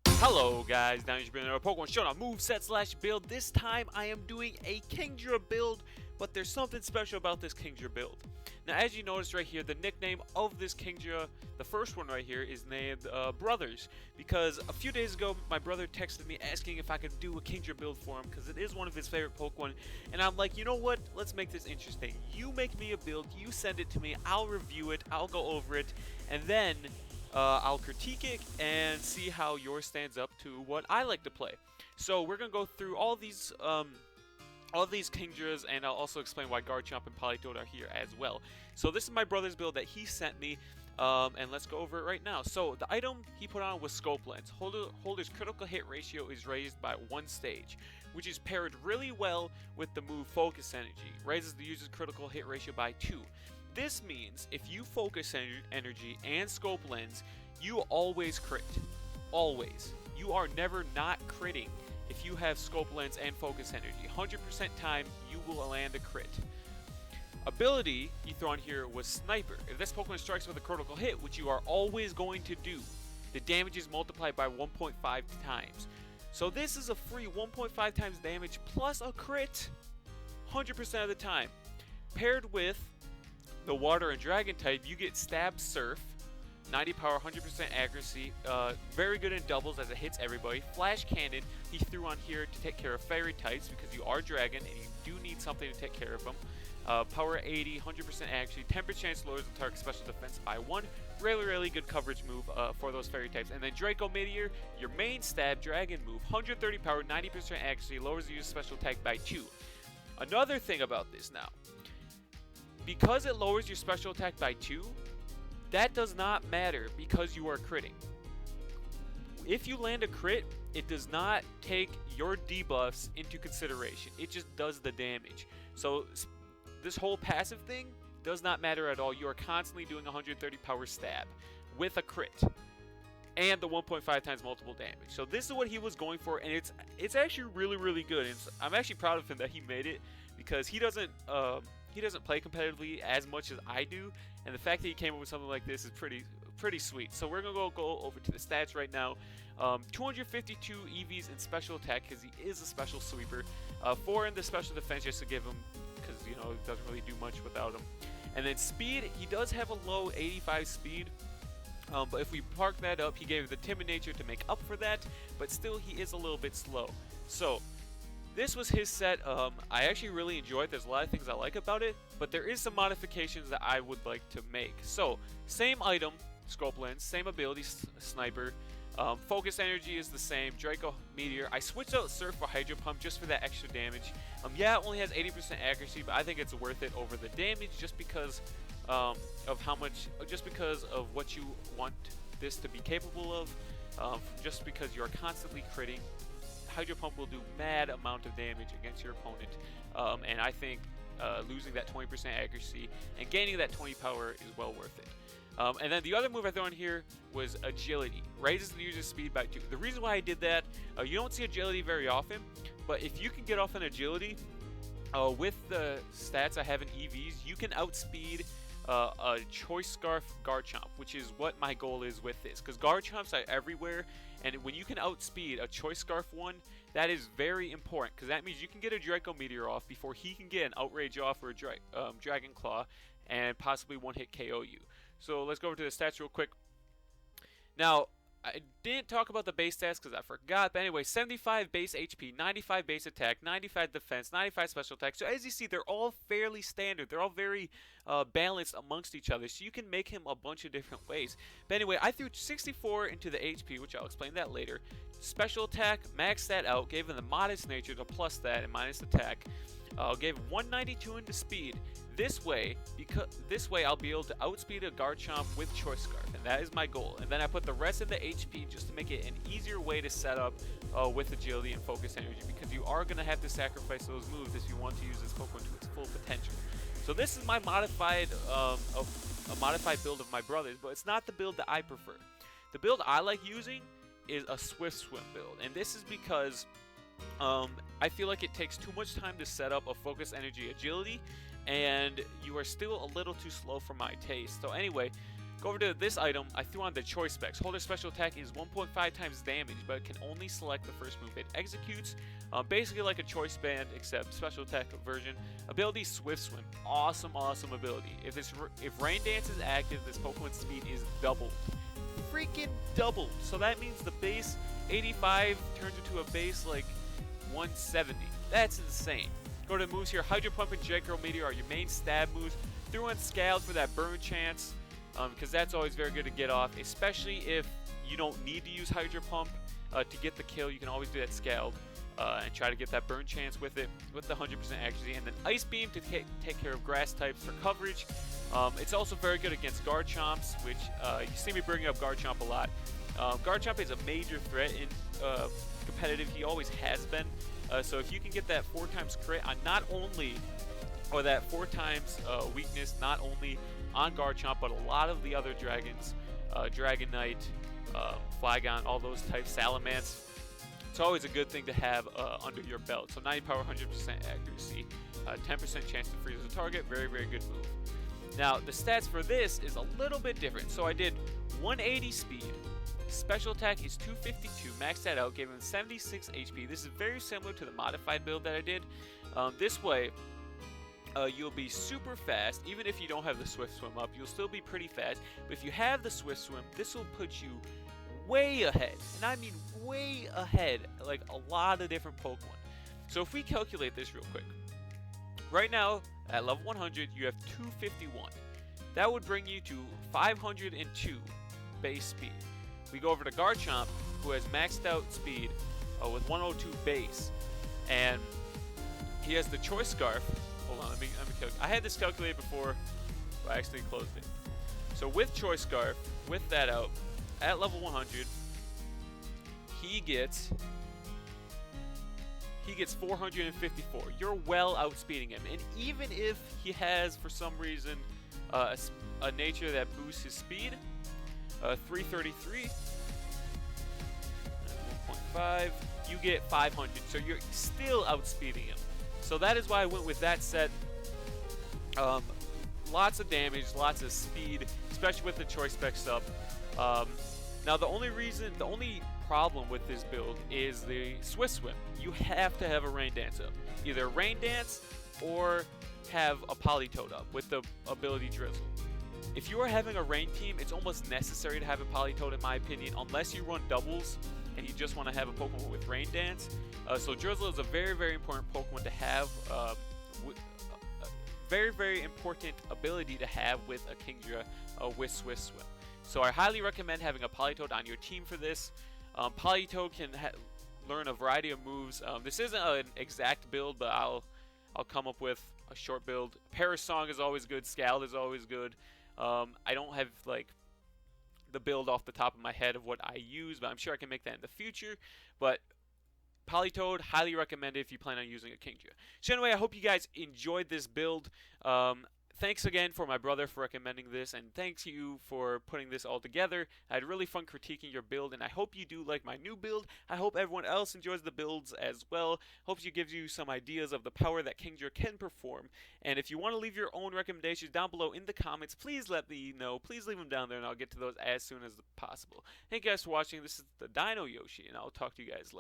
Hello guys, now you've been in our Pokemon Showdown Moveset / build. This time I am doing a Kingdra build, but there's something special about this Kingdra build. Now as you notice right here, the nickname of this Kingdra, the first one right here, is named Brothers, because a few days ago my brother texted me asking if I could do a Kingdra build for him, because it is one of his favorite Pokemon, and I'm like, you know what, let's make this interesting. You make me a build, you send it to me, I'll review it, I'll go over it, and then I'll critique it and see how yours stands up to what I like to play. So we're gonna go through all these Kingdras, and I'll also explain why Garchomp and Politoed are here as well. So this is my brother's build that he sent me, and let's go over it right now. So the item he put on was Scope Lens. Holder's critical hit ratio is raised by 1 stage, which is paired really well with the move Focus Energy. Raises the user's critical hit ratio by 2. This means if you focus energy and scope lens, you always crit. Always. You are never not critting if you have scope lens and focus energy. 100% time you will land a crit. Ability he threw on here was Sniper. If this Pokemon strikes with a critical hit, which you are always going to do, the damage is multiplied by 1.5 times. So this is a free 1.5 times damage plus a crit 100% of the time. Paired with the Water and Dragon type, you get Stab Surf, 90 power, 100% accuracy, very good in doubles as it hits everybody. Flash Cannon he threw on here to take care of Fairy types because you are Dragon and you do need something to take care of them. Power 80, 100% accuracy, 10% lowers the target's special defense by 1. Really good coverage move for those Fairy types. And then Draco Meteor, your main stab Dragon move, 130 power, 90% accuracy, lowers the user's special attack by 2. Another thing about this now, because it lowers your special attack by 2, that does not matter because you are critting. If you land a crit, it does not take your debuffs into consideration. It just does the damage. So this whole passive thing does not matter at all. You are constantly doing 130 power stab with a crit and the 1.5 times multiple damage. So this is what he was going for, and it's actually really good. And I'm actually proud of him that he made it, because he doesn't play competitively as much as I do, and the fact that he came up with something like this is pretty sweet. So we're gonna go over to the stats right now. 252 EVs in special attack because he is a special sweeper. 4 in the special defense just to give him, because you know it doesn't really do much without him. And then speed, he does have a low 85 speed. But if we park that up, he gave the timid nature to make up for that, but still he is a little bit slow. So this was his set. I actually really enjoyed it. There's a lot of things I like about it, but there is some modifications that I would like to make. So same item, Scope Lens, same ability, Sniper. Focus Energy is the same, Draco Meteor. I switched out Surf for Hydro Pump just for that extra damage. Yeah, it only has 80% accuracy, but I think it's worth it over the damage just because of how much, just because of what you want this to be capable of, just because you're constantly critting. Hydro Pump will do mad amount of damage against your opponent, and I think losing that 20% accuracy and gaining that 20 power is well worth it. And then the other move I throw in here was Agility. Raises the user's speed by 2. The reason why I did that, you don't see Agility very often, but if you can get off an Agility, with the stats I have in EVs, you can outspeed a Choice Scarf Garchomp, which is what my goal is with this, because Garchomps are everywhere, and when you can outspeed a Choice Scarf one, that is very important, because that means you can get a Draco Meteor off before he can get an Outrage off or a Dragon Claw, and possibly one-hit KO you. So let's go over to the stats real quick. Now, I didn't talk about the base stats because I forgot, but anyway, 75 base HP, 95 base attack, 95 defense, 95 special attack. So as you see, they're all fairly standard. They're all very balanced amongst each other, so you can make him a bunch of different ways. But anyway, I threw 64 into the HP, which I'll explain that later. Special attack, maxed that out, gave him the modest nature to plus that and minus attack. Gave 192 into speed. This way I'll be able to outspeed a Garchomp with Choice Scarf, and that is my goal. And then I put the rest of the HP just to make it an easier way to set up with Agility and Focus Energy, because you are going to have to sacrifice those moves if you want to use this Pokemon to its full potential. So this is my modified, a modified build of my brother's, but it's not the build that I prefer. The build I like using is a Swift Swim build, and this is because I feel like it takes too much time to set up a Focus Energy Agility, and you are still a little too slow for my taste. So anyway, Go over to this item, I threw on the choice specs. Holder's special attack is 1.5 times damage, but it can only select the first move it executes. Basically like a choice band, except special attack version. Ability Swift Swim, awesome ability. If Rain Dance is active, this Pokemon's speed is doubled. Freaking doubled! So that means the base 85 turns into a base like 170. That's insane. Go to the moves here. Hydro Pump and Jet Girl Meteor are your main stab moves. Threw in Scald for that burn chance, because that's always very good to get off, especially if you don't need to use Hydro Pump to get the kill. You can always do that Scald and try to get that burn chance with it, with the 100% accuracy. And then Ice Beam to take care of grass types for coverage. It's also very good against Garchomps, which you see me bringing up Garchomp a lot. Garchomp is a major threat in competitive. He always has been. So if you can get that 4 times crit on not only, or that 4 times weakness, not only on Garchomp, but a lot of the other dragons, Dragonite, Flygon, all those types, Salamence, it's always a good thing to have under your belt. So 90 power, 100% accuracy, 10% chance to freeze the target, very good move. Now the stats for this is a little bit different. So I did 180 speed. Special attack is 252, maxed that out, gave him 76 HP. This is very similar to the modified build that I did. This way, you'll be super fast. Even if you don't have the Swift Swim up, you'll still be pretty fast. But if you have the Swift Swim, this will put you way ahead. And I mean way ahead, like a lot of different Pokemon. So if we calculate this real quick. Right now, at level 100, you have 251. That would bring you to 502 base speed. We go over to Garchomp, who has maxed out speed with 102 base, and he has the Choice Scarf. Hold on, let me calculate. I had this calculated before, but I actually closed it. So with Choice Scarf, with that out, at level 100, he gets 454. You're well outspeeding him, and even if he has, for some reason, a nature that boosts his speed. 333, 1.5, you get 500, so you're still outspeeding him. So that is why I went with that set. Lots of damage, lots of speed, especially with the choice specs up. Now the only problem with this build is the Swift Swim. You have to have a Rain Dance up. Either Rain Dance or have a Politoed up with the ability Drizzle. If you are having a rain team, it's almost necessary to have a Politoed in my opinion, unless you run doubles and you just want to have a Pokemon with Rain Dance. So Drizzle is a very important Pokemon to have, very important ability to have with a Kingdra with Swift Swim. So I highly recommend having a Politoed on your team for this. Politoed can learn a variety of moves. This isn't an exact build, but I'll come up with a short build. Parasong is always good. Scald is always good. I don't have like the build off the top of my head of what I use, but I'm sure I can make that in the future. But Politoed, highly recommended if you plan on using a Kingdra. So anyway, I hope you guys enjoyed this build. Thanks again for my brother for recommending this, and thanks to you for putting this all together. I had really fun critiquing your build, and I hope you do like my new build. I hope everyone else enjoys the builds as well. Hope it gives you some ideas of the power that Kingdra can perform. And if you want to leave your own recommendations down below in the comments, please let me know. Please leave them down there, and I'll get to those as soon as possible. Thank you guys for watching. This is the Dino Yoshi, and I'll talk to you guys later.